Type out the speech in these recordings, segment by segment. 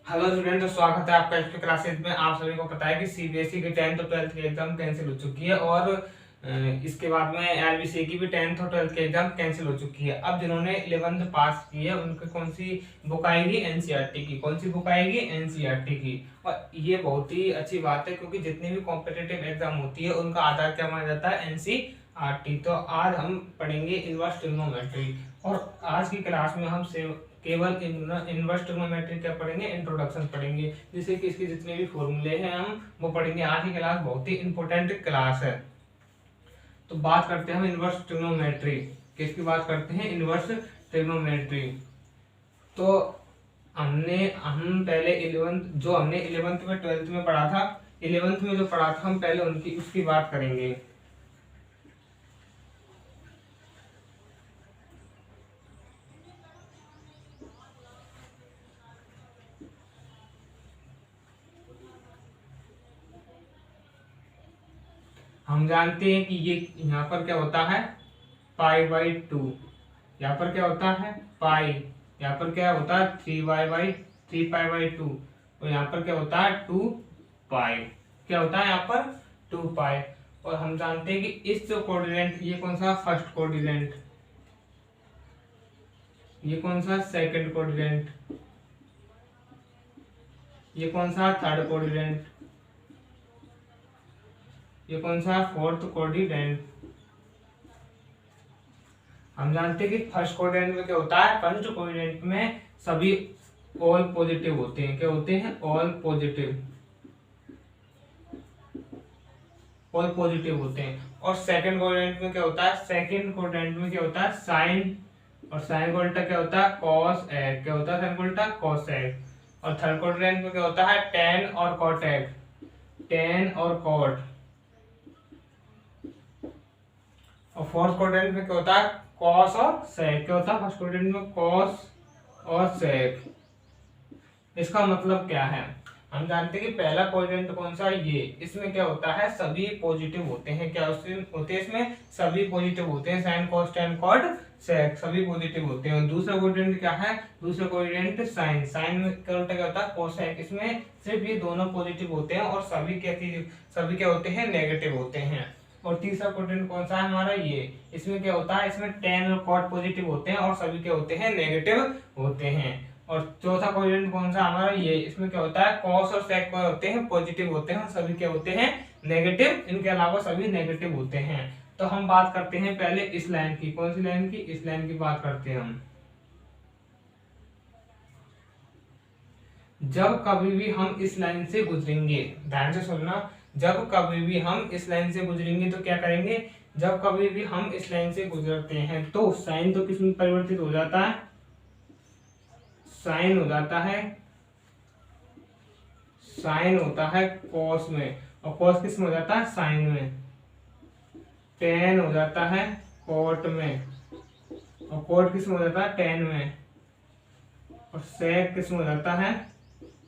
Hello student, तो स्वागत है आपका एक्स्ट्रा क्लासेज में। आप सभी को पता है कि सीबीएसई की 10th और 12th की एग्जाम कैंसिल हो चुकी है और इसके बाद में एलबीसी की भी 10th और 12th की एग्जाम कैंसिल हो चुकी है। अब जिन्होंने 11th पास की है उनकी कौन सी बुक आएगी? एनसीईआरटी की। कौन सी बुक आएगी? एनसीईआरटी की। और ये बहुत ही अच्छी बात है क्योंकि जितनी भी कॉम्पिटिटिव एग्जाम होती है उनका आधार क्या माना जाता है? एनसीईआरटी। तो आज हम पढ़ेंगे इनवर्स ट्रिग्नोमेट्री और आज की क्लास में हम केवल इनवर्स ट्रिग्नोमेट्री क्या पढ़ेंगे? इंट्रोडक्शन पढ़ेंगे, जिससे कि इसके जितने भी फॉर्मूले हैं हम वो पढ़ेंगे। आज की क्लास बहुत ही इंपॉर्टेंट क्लास है। तो बात करते हैं हम इनवर्स ट्रिग्नोमेट्री। किसकी बात करते हैं? Inverse trigonometry. तो हम पहले 11th में 12th में पढ़ा था, 11th में जो पढ़ा था हम पहले उनकी उसकी बात करेंगे। हम जानते हैं कि ये यहाँ पर क्या होता है? पाई/2। यहाँ पर क्या होता है? पाई। यहाँ पर क्या होता है? 3 पाई/2। और यहाँ पर क्या होता है? 2 पाई। क्या होता है यहाँ पर? 2 पाई। और हम जानते हैं कि इस जो कोऑर्डिनेट, ये कौन सा? First coordinate. ये कौन सा? Second coordinate. ये कौन सा? Third coordinate. ये कौन सा? Fourth coordinate. हम जानते हैं कि फर्स्ट कोऑर्डिनेट में क्या होता है? फर्स्ट कोऑर्डिनेट में सभी ऑल पॉजिटिव होते हैं। क्या होते हैं? All positive. ऑल पॉजिटिव होते हैं। और सेकंड कोऑर्डिनेट में क्या होता है? सेकंड कोऑर्डिनेट में क्या होता है? साइन। और साइन का उल्टा क्या होता है? Cos x. क्या होता है साइन का उल्टा? Cos x. और थर्ड कोऑर्डिनेट में क्या होता है? टेन और कॉट एक्स। टेन और कॉट। और फोर्थ कोऑर्डिनेट में क्या होता है? कॉस और सेक। क्या होता है फर्स्ट कोऑर्डिनेट में? कॉस और सेक। इसका मतलब क्या है? हम जानते हैं कि पहला कोऑर्डिनेट कौन सा है? ये। इसमें क्या होता है? सभी पॉजिटिव होते हैं। क्या उसमें होते हैं? इसमें सभी पॉजिटिव होते हैं। Sine cos tan cot sec सभी पॉजिटिव होते हैं। और दूसरा कोऑर्डिनेट क्या है? दूसरा कोऑर्डिनेट साइन। साइन का उल्टा क्या होता है? कोसेक। इसमें सिर्फ ये दोनों पॉजिटिव होते हैं और सभी क्या होते हैं? नेगेटिव होते हैं। और तीसरा कोऑर्डिनेट कौन सा है हमारा? ये। इसमें क्या होता है? इसमें टेन और कॉट पॉजिटिव होते हैं और सभी क्या होते हैं? नेगेटिव होते हैं। और चौथा कोऑर्डिनेट कौन सा हमारा? ये। इसमें क्या होता है? कॉस और सेक क्या होते हैं? पॉजिटिव होते हैं और सभी क्या होते हैं? नेगेटिव। इनके अलावा सभी नेगेटिव होते हैं। तो हम बात करते हैं पहले इस लाइन की। कौन सी लाइन की? इस लाइन की बात करते हैं हम। जब कभी भी हम इस लाइन से गुजरेंगे, ध्यान से सुनना, जब कभी भी हम इस लाइन से गुजरेंगे तो क्या करेंगे? जब कभी भी हम इस लाइन से गुजरते हैं तो साइन तो किस में परिवर्तित हो जाता है? साइन हो जाता है, साइन होता है कॉस में। और कॉस किस में हो जाता है? साइन में। टेन हो जाता है कॉट में। और कॉट किस में हो जाता है? टेन में। और सेक किस में हो जाता है?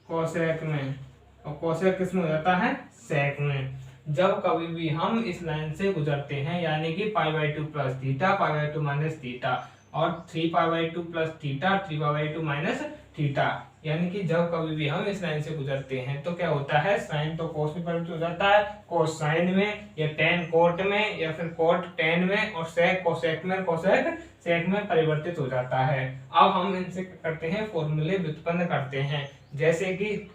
कोसेक में। और कोसेक किस में हो जाता है? सेक में। जब कभी भी हम इस लाइन से गुजरते हैं, यानी कि पाई/2 प्लस थीटा, पाई/2 माइनस थीटा, और 3 पाई/2 प्लस थीटा, 3 पाई/2 माइनस थीटा, यानी कि जब कभी भी हम इस लाइन से गुजरते हैं तो क्या होता है? साइन तो कोस में परिवर्तित हो जाता है, कोस साइन में, या टेन कोट में, या फिर कोट टेन में, और सेक कोसेक में, कोसेक सेक में परिवर्तित हो जाता है। अब हम इनसे करते हैं फॉर्मूले व्युत्पन्न करते हैं। जैसे कि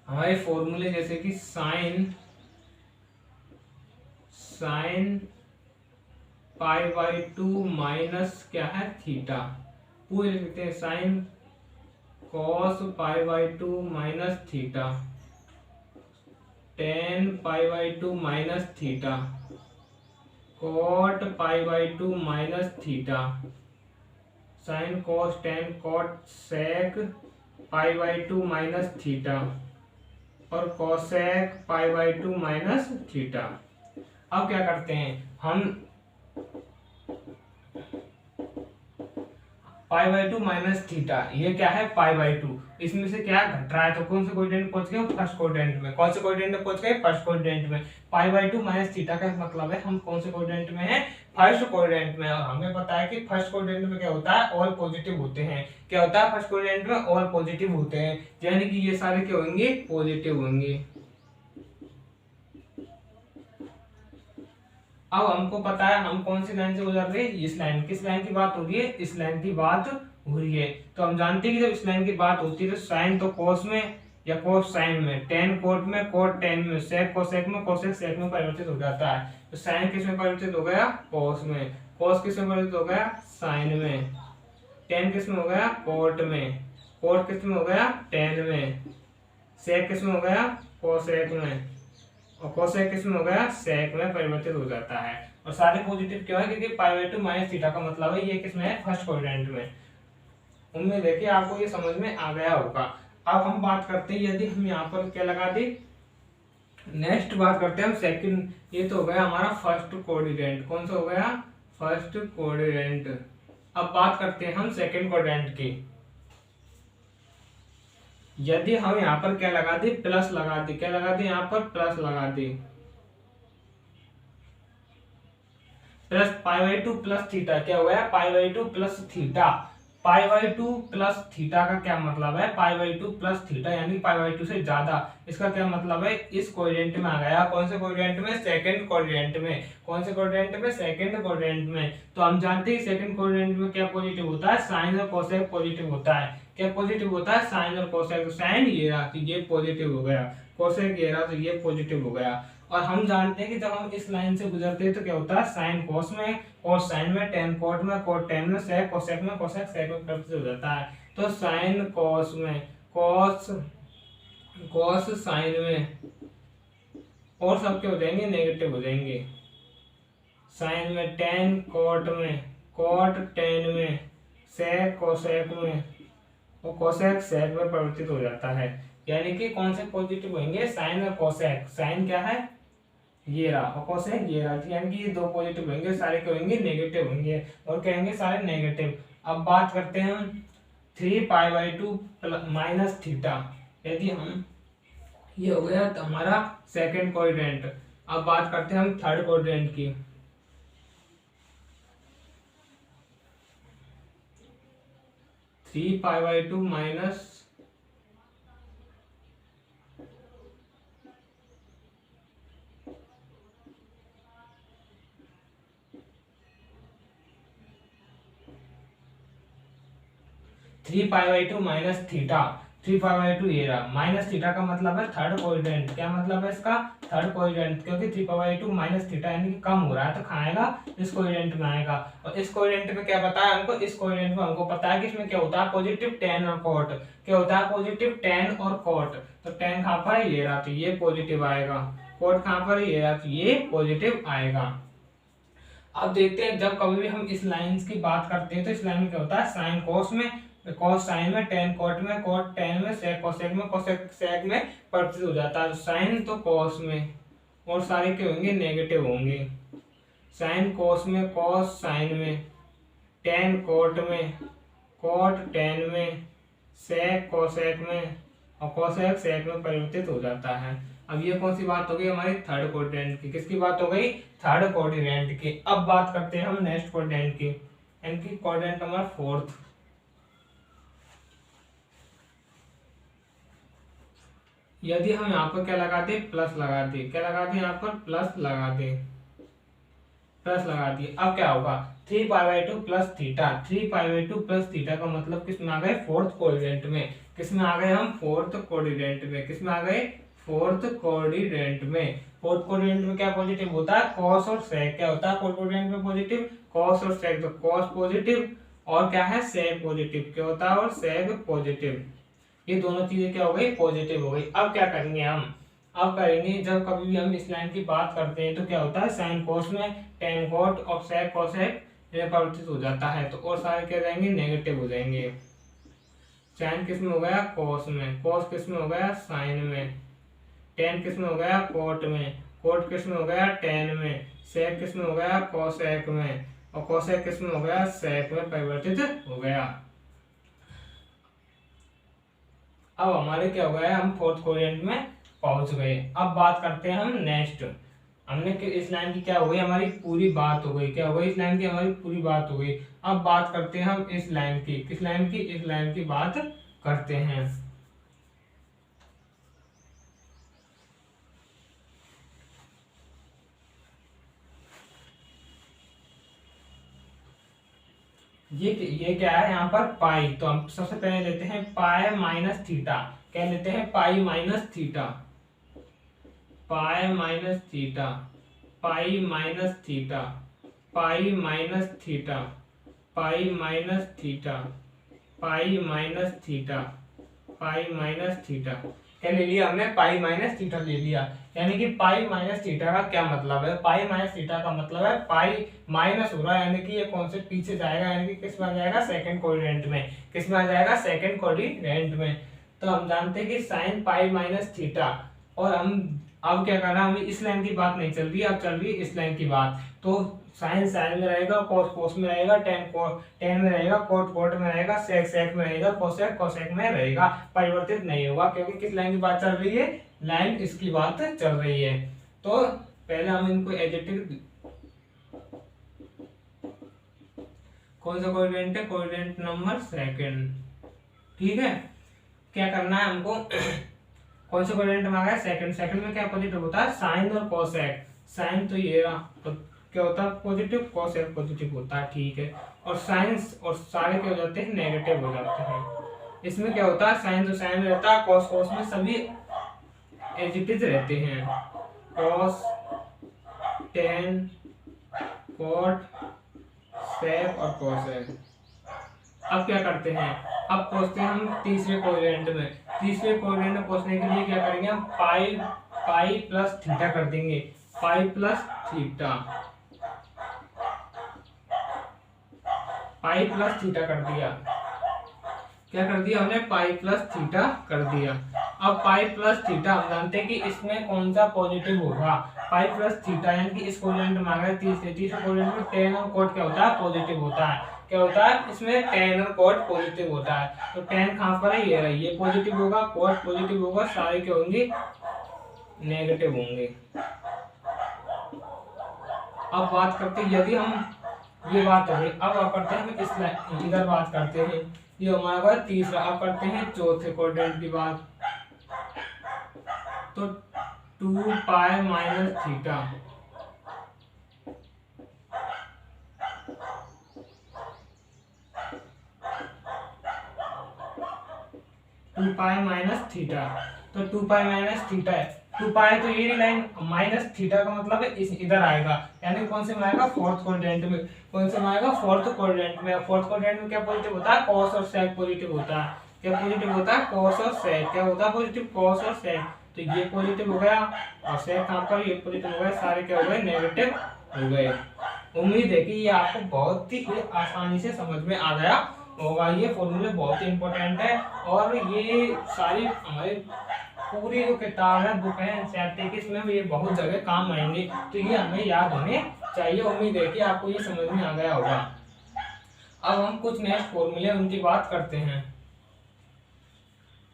हमारे फॉर्मूले, जैसे कि साइन साइन पाई/2 माइनस क्या है? थीटा। पूरे लिखते हैं साइन कॉस पाई/2 माइनस थीटा, टेन पाई/2 माइनस थीटा, कॉट पाई/2 minus theta, sine cos tan cot sec पाई/2 माइनस थीटा, और कोसेक पाई/2 माइनस थीटा। अब क्या करते हैं हम? Pi by two minus theta, ये क्या है पाई बाई टू, इसमें से क्या घट रहा है, तो कौन से कोऑर्डिनेट में पहुंच गए, फर्स्ट कोऑर्डिनेट में, कौन से कोऑर्डिनेट में पहुंच गए, फर्स्ट कोऑर्डिनेट में। पाई बाई टू माइनस थीटा का मतलब है हम कौन से कोऑर्डिनेट में है, फर्स्ट कोऑर्डिनेट में। और हमें पता है कि फर्स्ट कोऑर्डिनेट में क्या होता है, ऑल पॉजिटिव होते हैं। क्या होता है फर्स्ट कोऑर्डिनेट में, ऑल पॉजिटिव होते हैं, यानी कि ये सारे क्या होंगे, पॉजिटिव होंगे। अब हमको पता है हम कौन सी लाइन से गुजर रहे हैं, इस लाइन, किस लाइन की बात हो रही है, इस लाइन की बात हो रही है। तो हम जानते हैं कि जब इस लाइन की बात होती है तो साइन तो कॉस में या कॉस साइन में, टेन कोट में, कोट टेन में, सेक कोसेक में, कोसेक सेक में परिवर्तित हो जाता है। तो साइन किस में परिवर्तित हो गया, कॉस में, कॉस किस में परिवर्तित हो गया, साइन में, टेन किस में हो गया, कोट में, कोट किस में हो गया, टेन में, सेक किस में हो गया, कोसेक में, और कोसेक किस में हो गया, सेक में परिवर्तित हो जाता है। और सारे पॉजिटिव क्यों है, क्योंकि पाई बाई टू माइनस थीटा का मतलब है ये किस में है, फर्स्ट कोऑर्डिनेट में। उम्मीद है कि आपको ये समझ में आ गया होगा। अब हम बात करते हैं यदि हम यहाँ पर क्या लगा दी, नेक्स्ट बात करते हैं हम सेकंड, ये तो हो गया हमारा फर्स्ट कोऑर्डिनेट, कौन सा हो गया, फर्स्ट कोऑर्डिनेट। अब बात करते हैं हम सेकंड कोऑर्डिनेट की। यदि हम यहाँ पर क्या लगा दी, प्लस लगा दी, क्या लगा दी, यहाँ पर प्लस लगा दी, plus pi by two plus theta, क्या हो गया, pi by two plus theta. Pi by two plus theta का क्या मतलब है, pi by two plus theta यानी पाई बाई टू से ज्यादा। इसका क्या मतलब है, इस कोऑर्डिनेट में आ गया, कौन से कोऑर्डिनेट में, सेकंड कोऑर्डिनेट में, कौन से कोऑर्डिनेट में, सेकंड कोऑर्डिनेट में। तो हम जानते हैं सेकंड कोऑर्डिनेट में क्या पॉजिटिव होता है, साइन और कोसेक पॉजिटिव होता है। क्या पॉजिटिव होता है, साइन और कोसेक। तो साइन ये रहा तो ये पॉजिटिव हो गया, कोसेक ये रहा तो ये पॉजिटिव हो गया। और हम जानते हैं कि जब हम इस लाइन से गुजरते हैं तो क्या होता है, साइन कोस में, कोस साइन में, टेन कोट में, कोट टेन में, सेक कोसेक में, कोसेक सेक में परिवर्तित हो जाता है। तो साइन कोस में, कोस कोस साइन में, और सब क्या हो जाएंगे, नेगेटिव हो जाएंगे। साइन में, टेन कोट में, कोट टेन में, सेक कोसेक में, और कोसेक सेक में परिवर्तित हो जाता है। यानी कि कौन से पॉजिटिव होंगे, साइन और कोसेक। साइन क्या है, ये रहा, और कोसेक ये रहा, यानी कि ये दो पॉजिटिव होंगे, सारे क्या होंगे, नेगेटिव होंगे, और कहेंगे सारे नेगेटिव। अब बात करते हैं हम three pi by two minus theta. यदि हम, ये हो गया तो हमारा सेकंड कोऑर्डिनेट। अब बात करते हैं हम थर्ड कोऑर्डिनेट की। Three pi by two minus three pi by two minus theta, three pi by to ये रहा, माइनस थीटा का मतलब है थर्ड कोऑर्डिनेट। क्या मतलब है इसका, थर्ड कोऑर्डिनेट, क्योंकि three pi by two minus theta यानी कि कम हो रहा है तो खाएगा इस कोऑर्डिनेट में आएगा। और इस कोऑर्डिनेट में क्या पता है हमको, इस कोऑर्डिनेट में हमको पता है कि इसमें क्या होता है, पॉजिटिव टेन और कोट। क्या होता है, पॉजिटिव टेन और कोट। तो टेन कहाँ पर है, ये रहा तो ये पॉजिटिव आएगा, कोट कहाँ पर है, ये रहा तो ये पॉजिटिव आएगा। अब देखते हैं जब कभी भी हम इस लाइन की बात करते हैं तो इस लाइन में क्या होता है, साइन कोस में, कोस साइन में, टेन कोट में, कोट टेन में, सेक कोसेक में, कोसेक सेक में परिवर्तित हो जाता है। साइन तो कोस में, और सारे क्या होंगे, नेगेटिव होंगे। साइन कोस में, कोस साइन में, टेन कोट में, कोट टेन में, सेक कोसेक में, और कोसेक सेक में परिवर्तित हो जाता है। अब ये कौन सी बात हो गई हमारी, थर्ड कोऑर्डिनेट की। किसकी बात हो गई, थर्ड कोऑर्डिनेट की। अब बात करते हैं हम नेक्स्ट कोऑर्डिनेट की, इनकी कोऑर्डिनेट नंबर फोर्थ। यदि हम यहाँ पर क्या लगा दे, प्लस लगा दे, क्या लगा दे, यहाँ पर प्लस लगा दे, प्लस लगा दिए। अब क्या होगा, three pi by two plus theta, three pi by two plus theta का मतलब किस में आ गए, फोर्थ कोऑर्डिनेट में। किस में आ गए हम, फोर्थ कोऑर्डिनेट में। किस में आ गए, फोर्थ कोऑर्डिनेट में। फोर्थ कोऑर्डिनेट में क्या पॉजिटिव होता है, कॉस और सेक। क्या होता है फोर्थ कोऑर्डिनेट में पॉजिटिव, कॉस और सेक। तो कॉस पॉजिटिव और क्या है, सेक पॉजिटिव। क्या होता है, और सेक पॉजिटिव। ये दोनों चीजें क्या हो गई, पॉजिटिव हो गई। अब क्या करेंगे हम, अब करेंगे जब कभी भी हम इस लाइन की बात करते हैं तो क्या होता है, साइन कोस में, टेन कोट और सेक कोसेक ये परिवर्तित हो जाता है। तो और सारे क्या जाएंगे, नेगेटिव हो जाएंगे। साइन किस में हो गया, कोस में, कोस किस में हो गया, साइन में, टेन किस में हो गया, कोट में, कोट किस में हो गया, टेन में, सेक किस में हो गया, कोसेक में, और कोसेक किस में हो गया, सेक में परिवर्तित हो गया। अब हमारे क्या हो गया है, हम फोर्थ क्वाड्रेंट में पहुंच गए। अब बात करते हैं हम नेक्स्ट। हमने इस लाइन की क्या हो गई, हमारी पूरी बात हो गई, क्या हो गई, इस लाइन की हमारी पूरी बात हो गई। अब बात करते हैं हम इस लाइन की, किस लाइन की, इस लाइन की बात करते हैं। ये क्या है यहाँ पर पाई, तो हम सबसे पहले लेते हैं पाई माइनस थीटा। क्या लेते हैं, pi minus theta, pi minus theta, pi minus theta, pi minus theta, pi minus theta, pi minus theta, pi minus theta. क्या ले लिया हमने, पाई माइनस थीटा ले लिया। यानी कि पाई माइनस थीटा का क्या मतलब है, पाई माइनस थीटा का मतलब है पाई माइनस हो रहा है, यानी कि ये कौन से पीछे जाएगा, यानी कि किस में आ जाएगा, सेकंड कोऑर्डिनेट में। किस में आ जाएगा, सेकंड कोऑर्डिनेट में। तो हम जानते हैं कि साइन पाई माइनस थीटा, और हम अब क्या करना है, हमें इस लाइन की बात नहीं चल रही है, अब चल रही है इस लाइन की बात। तो साइन साइन में रहेगा, कोस कोस में रहेगा, टेन में रहेगा, कोट कोट में रहेगा, सेक सेक में रहेगा, कोसेक कोसेक में रहेगा, परिवर्तित नहीं होगा, क्योंकि किस लाइन की बात चल रही है, लाइन इसकी बात चल रही है। तो पहले हम इनको एडजेक्टिव, कौन सा कोऑर्डिनेट है, कोऑर्डिनेट नंबर सेकंड, ठीक है। क्या करना है हमको, कौन सा कोऑर्डिनेट में आ गया, सेकंड। सेकंड में क्या पॉजिटिव होता है, साइन और कोसेक। साइन तो ये रहा, तो क्या होता है पॉजिटिव, कोसेक पॉजिटिव होता है, ठीक है। और साइन और सारे क्या हो जाते हैं, नेगेटिव हो जाते हैं। इसमें क्या होता है, साइन तो साइन में रहता है, कॉस कॉस में सभी एडजेक्टिव्स रहते हैं, कॉस, टेन, कॉट, सेक और कोसेक। अब क्या करते हैं, अब पहुंचते हैं हम तीसरे कोऑर्डिनेट में। तीसरे कोऑर्डिनेट में पहुंचने के लिए क्या करेंगे, हम पाई पाई प्लस थीटा कर देंगे, pi plus theta, pi plus theta कर दिया। क्या कर दिया हमने, पाई प्लस थीटा कर दिया। अब पाई प्लस थीटा हम जानते हैं कि इसमें कौन सा पॉजिटिव होगा, पाई प्लस थीटा, यानी कि इस कोऑर्डिनेट में आ गया तीसरे कोऑर्डिनेट में टेन और कोट क्या होता है, पॉजिटिव होता है। क्या होता है, इसमें टेन और कोट पॉजिटिव होता है। तो टेन कहाँ पर है, ये रही, ये पॉजिटिव होगा, कोट पॉजिटिव होगा, सारे क्या होंगे, नेगेटिव होंगे। अब बात करते हैं, यदि हम ये बात हो गई, अब करते हैं हम इस लाइन इधर बात करते हैं, ये हमारा बात तीसरा। अब करते हैं चौथे कोऑर्डिनेट की बात। तो 2 pi minus theta, 2 pi minus theta, तो 2 पाई माइनस थीटा है, 2 पाई तो ये लाइन, माइनस थीटा का मतलब है इस इधर आएगा, यानी कौन से में आएगा, फोर्थ कोऑर्डिनेट में। कौन से में आएगा, फोर्थ कोऑर्डिनेट में। फोर्थ कोऑर्डिनेट में क्या पॉजिटिव होता है, कॉस और सेक पॉजिटिव होता है। क्या पॉजिटिव होता है, कॉस और सेक। क्या होता है पॉजिटिव, कॉस और सेक। तो ये पॉजिटिव हो गया और सेक कहाँ पर, ये पॉजिटिव हो गया, सारे क्या हो गए, नेगेटिव हो गए। उम्मीद है कि ये आपको बहुत ही आसानी से समझ में आ गया होगा। ये फॉर्मूले बहुत ही इंपॉर्टेंट है, और ये सारी हमारे पूरी जो किताब है, बुक है एनसीईआरटी की, इसमें ये बहुत जगह काम आएंगे, तो ये हमें याद होने चाहिए। उम्मीद है कि आपको ये समझ में आ गया होगा। अब हम कुछ नेक्स्ट फॉर्मूले उनकी बात करते हैं।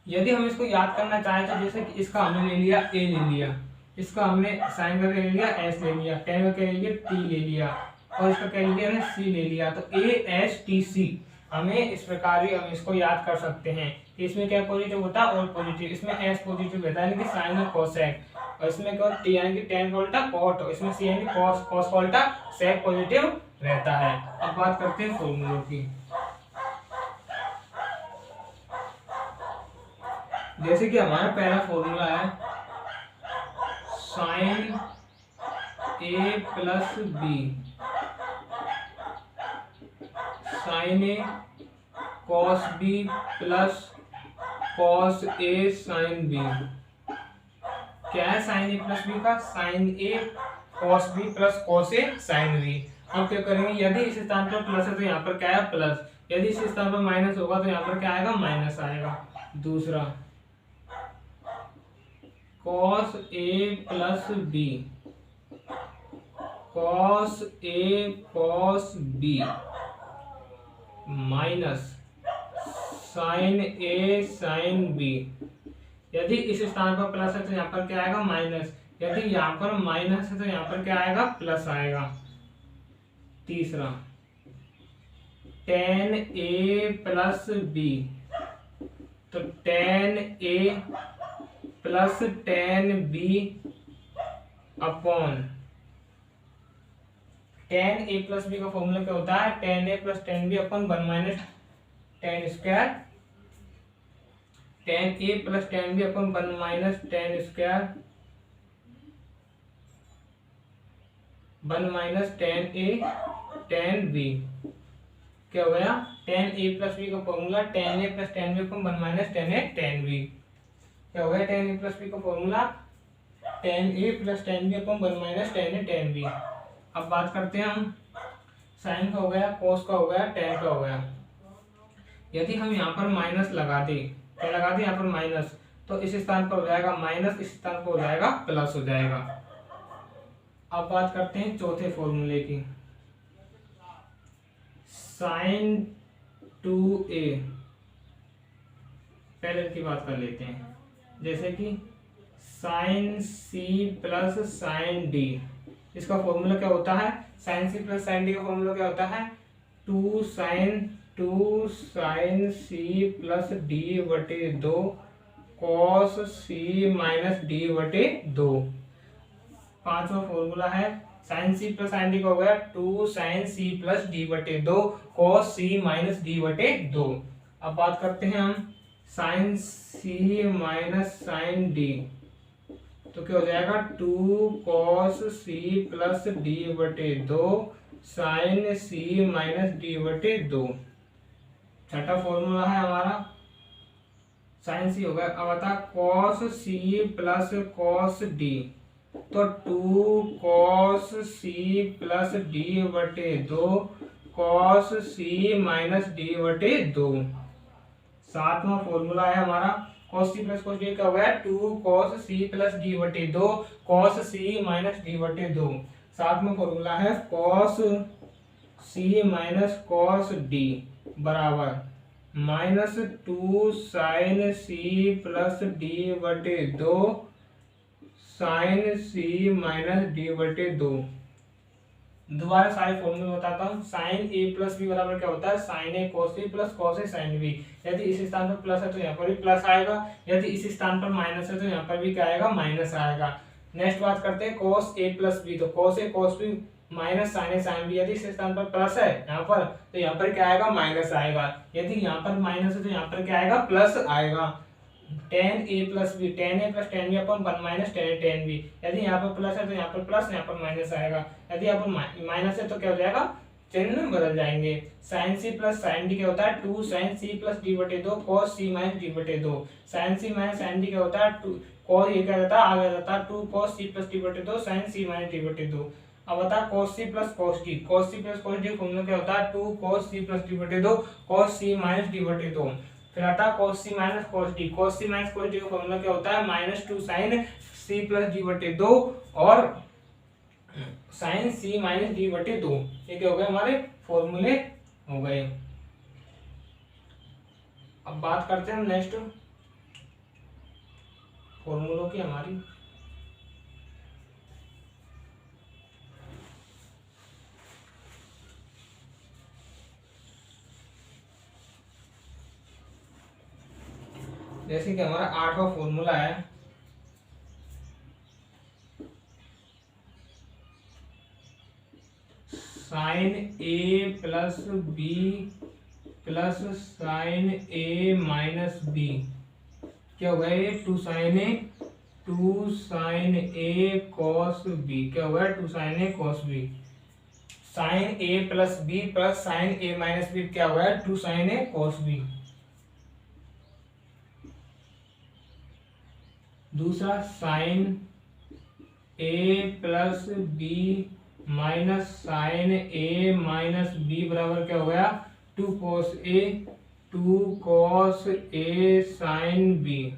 यदि हम इसको याद करना चाहें तो जैसे कि इसका हमने ले लिया ए ले लिया, इसका हमने साइन का ले लिया एस ले लिया, टेन का ले लिया टी ले लिया, और इसका क्या ले लिया हमने सी ले लिया। तो ए एस टी सी हमें इस प्रकार भी हम इसको याद कर सकते हैं कि इसमें क्या पॉजिटिव होता है, और पॉजिटिव, इसमें एस पॉजिटिव रहता है यानी कि साइन और कोसेक, और इसमें क्या टी यानी कि टेन का उल्टा कॉट, इसमें सी यानी कॉस, कॉस का उल्टा सेक पॉजिटिव रहता है। अब बात करते हैं फॉर्मूलों की। जैसे कि हमारा पहला फॉर्मूला है sine A plus B, sine A cos B plus cos A sine B. क्या है साइन ए प्लस बी का, sign A cos B plus cos A sine B. अब क्या करेंगे, यदि इस स्थान पर प्लस है तो यहाँ पर क्या है प्लस, यदि इस स्थान पर माइनस होगा तो यहाँ पर क्या आएगा, माइनस आएगा। दूसरा cos A plus B, cos A cos B minus sine A sine B. यदि इस स्थान पर प्लस है तो यहाँ पर क्या आएगा माइनस, यदि यहाँ पर माइनस है तो यहाँ पर क्या आएगा प्लस आएगा। तीसरा टेन ए प्लस बी, तो tan A plus tan B upon tan A plus B का फॉर्मूला क्या होता है, tan A plus tan B upon one minus tan square, tan A plus tan B upon one minus tan square, one minus tan A tan B. क्या हो गया, tan A plus B का formula tan A plus tan B upon one minus tan A tan B. क्या हो गया, tan A plus B का formula tan A plus tan B upon one minus tan A tan B. अब बात करते हैं हम साइन का हो गया, कोस का हो गया, टेन का हो गया। यदि हम यहाँ पर माइनस लगा दें, क्या लगा दें यहाँ पर माइनस, तो इस स्थान पर हो जाएगा माइनस, इस स्थान पर हो जाएगा प्लस हो जाएगा। अब बात करते हैं चौथे फॉर्मूले की, साइन 2a। पहले की बात कर लेते हैं, जैसे कि sine C plus sine D. इसका फॉर्मूला क्या होता है, sine C plus sine D का फॉर्मूला क्या होता है, two sine C plus D बटे दो कॉस सी माइनस डी बटे दो। पांचवा फॉर्मूला है sine C plus sine D का हो गया two sine C plus D बटे दो कॉस सी माइनस डी बटे दो। अब बात करते हैं हम sine C minus sine D, तो क्या हो जाएगा two cos C plus D बटे दो साइन सी माइनस डी बटे दो। छठा फॉर्मूला है हमारा साइन सी हो गया। अब बता cos C plus cos D, तो two cos C plus D बटे दो कॉस सी माइनस डी बटे दो। सातवां फॉर्मूला है हमारा cos C plus cos D का हो गया two cos C plus D बटे दो कॉस सी माइनस डी बटे दो। सातवां फॉर्मूला है cos C minus cos D बराबर minus two sine C plus D बटे दो साइन सी माइनस डी बटे दो। दोबारा सारे फॉर्मूले बताता हूँ। साइन ए प्लस बी बराबर क्या होता है, sine A cos B plus cos A sine B. यदि इस स्थान पर प्लस है तो यहाँ पर भी प्लस आएगा, यदि इस स्थान पर माइनस है तो यहाँ पर भी क्या आएगा माइनस आएगा। नेक्स्ट बात करते हैं कॉस ए प्लस बी, तो cos A cos B minus sine A sine B. यदि इस स्थान पर प्लस है यहाँ पर तो यहाँ पर क्या आएगा माइनस आएगा, यदि यहाँ पर माइनस है तो यहाँ पर क्या आएगा प्लस आएगा। Ten A plus B, ten A plus tan B upon one minus tan A tan B. यदि यहाँ पर प्लस है तो यहाँ पर प्लस, यहाँ पर माइनस आएगा। यदि यहाँ पर माइनस है तो क्या हो जाएगा, चिन्ह बदल जाएंगे। Sine C plus sine D क्या होता है two sine C plus D बटे दो कॉस सी माइनस डी बटे दो। Sine C minus sine D क्या होता है टू कॉस, ये क्या होता है आगे जाता है two cos C plus D बटे दो साइन सी माइनस डी बटे दो। अब बता cos C plus cos D, cos C plus cos D formula क्या होता है two cos C plus D बटे दो कॉस सी माइनस डी बटे दो। फिर आता है cos C minus cos D, cos C minus cos D का फॉर्मूला क्या होता है minus two sine C plus D बटे दो और साइन सी माइनस डी बटे दो। ये क्या हो गए हमारे फॉर्मूले हो गए। अब बात करते हैं नेक्स्ट फॉर्मूलों की हमारी। जैसे कि हमारा आठवां फॉर्मूला है sine A plus B plus sine A minus B. क्या हो गया ये two sine A cos B. क्या हो गया two sine A cos B. Sine A plus B plus sine A minus B क्या हो गया two sine A cos B. दूसरा sine A plus B minus sine A minus B बराबर क्या हो गया two cos A sine B.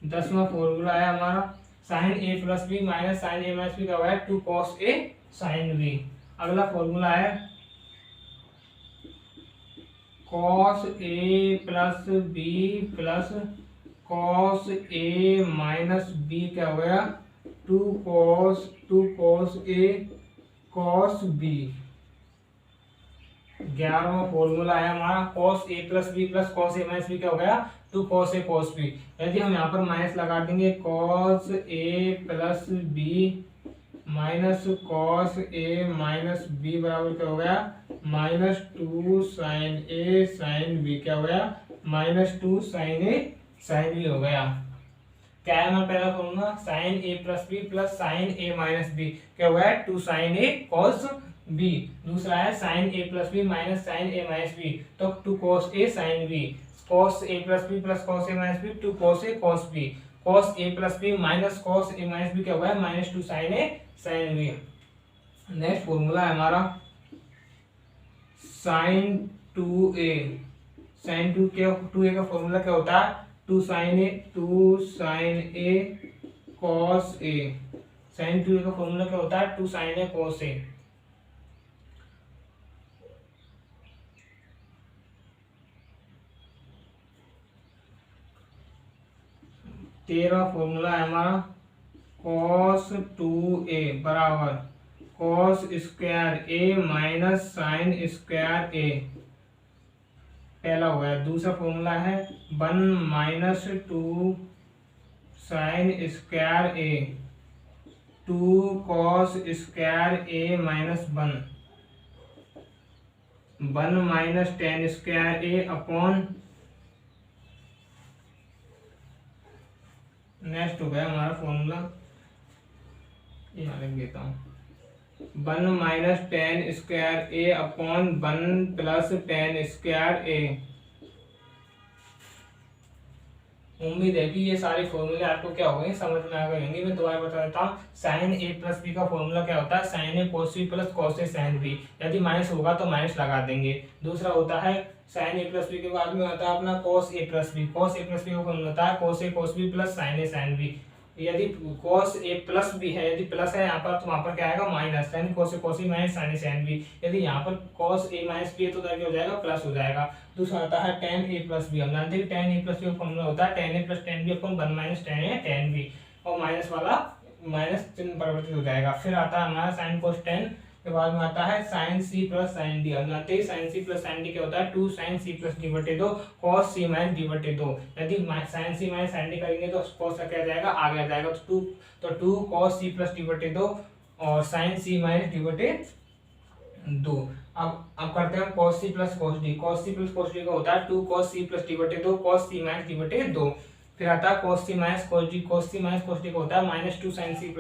10वां formula है हमारा sign A plus B minus sine A minus B क्या हो गया two cos A sine B. अगला फॉर्मूला है cos A plus B plus cos A minus B क्या हो गया, two cos A cos B. 11वां फॉर्मूला है हमारा cos A plus B plus cos A minus B क्या हो गया, two cos A cos B. यदि हम यहाँ पर माइनस लगा देंगे cos A plus B minus cos A minus B बराबर क्या हो गया, minus two sine A sine B क्या हो गया, minus two sine A sine B हो गया। क्या है हमारा पहला formula, sine A plus B plus sine A minus B क्या हो गया, two sine A cos B. दूसरा है sine A plus B minus sine A minus B, तो two cos A sine B. Cos A plus B plus cos A minus B, two cos A cos B. Cos A plus B minus cos A minus B क्या हुआ है, minus two sine A sine B. Next formula है हमारा sine two A. Sine two A का formula क्या होता है, two sine A cos A. Sine two A का फॉर्मूला क्या होता है, two sine A cos A. तेरह फॉर्मूला है हमारा कॉस टू ए बराबर cos square A minus sine square A, पहला हो गया। दूसरा फॉर्मूला है one minus two sine square A two cos square A minus one, one minus tan square A upon, next हो गया हमारा फॉर्मूला, यहाँ लिख देता हूँ, one minus tan square A upon one plus tan square A. उम्मीद है कि ये सारे फॉर्मूले आपको क्या हो गए, समझ में आ गए होंगे। मैं दोबारा बता देता हूँ, साइन ए प्लस बी का फॉर्मूला क्या होता है, sine A cos B plus cos A sine B. यदि माइनस होगा तो माइनस लगा देंगे। दूसरा होता है साइन ए प्लस बी के बाद में होता है अपना cos A plus B. Cos A plus B का फॉर्मूला होता है cos A cos B plus sine A sine B. यदि कॉस ए प्लस बी है, यदि प्लस है यहाँ पर, तो वहाँ पर क्या आएगा माइनस, यानी cos A cos B minus sine A sine B. यदि यहाँ पर कॉस ए माइनस बी है तो क्या हो जाएगा, प्लस हो जाएगा। दूसरा आता है टेन ए प्लस बी। हम जानते हैं टेन ए प्लस बी का फॉर्मूला होता है tan A plus tan B upon one minus tan A tan B, और माइनस वाला माइनस चिन्ह परिवर्तित हो जाएगा। फिर आता है हमारा साइन कोस टेन के बाद में आता है sine C plus sine D. हम जानते हैं sine C plus sine D क्या होता है, two sine C plus D बटे दो कॉस सी माइनस डी बटे दो। यदि sine C minus sine D करेंगे तो कॉस का क्या जाएगा, आगे आ जाएगा, तो two cos C plus D बटे दो और साइन सी माइनस डी बटे दो। अब करते हैं cos c plus cos d। cos c plus cos d का होता है two cos c plus d बटे दो cos c माइनस d बटे दो। फिर आता है cos c minus cos d। cos c minus cos d का होता है minus two sine c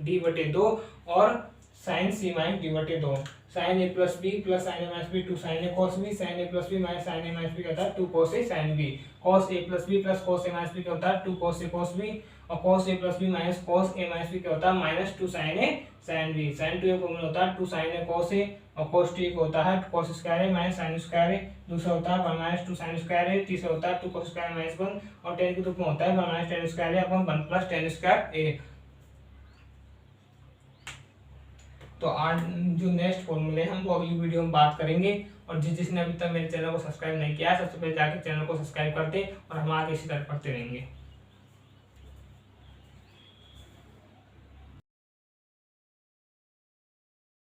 d बटे दो और साइन c माइनस d बटे दो। Sine a plus B plus sine a minus B two sine a cos b। Sine a plus B minus sine a minus B का होता है two cos a sine b। cos a plus B plus cos a minus B का होता है two cos a cos b, और cos a plus B minus cos a minus B का होता है minus two sine a sine b। Sine two a formula होता है two sine a cos a, और cos t को होता है cos square a minus sine square a। दूसरा होता है one minus two sine square a। तीसरा होता है two cos square minus one, और टेन के रूप में होता है one minus tan square a upon one plus tan square a। तो आज जो नेक्स्ट फॉर्मूले हम वो अगली वीडियो में बात करेंगे। और जिसने अभी तक मेरे चैनल को सब्सक्राइब नहीं किया है, सबसे पहले जाकर चैनल को सब्सक्राइब कर दे, और हम आगे इसी तरह पढ़ते रहेंगे।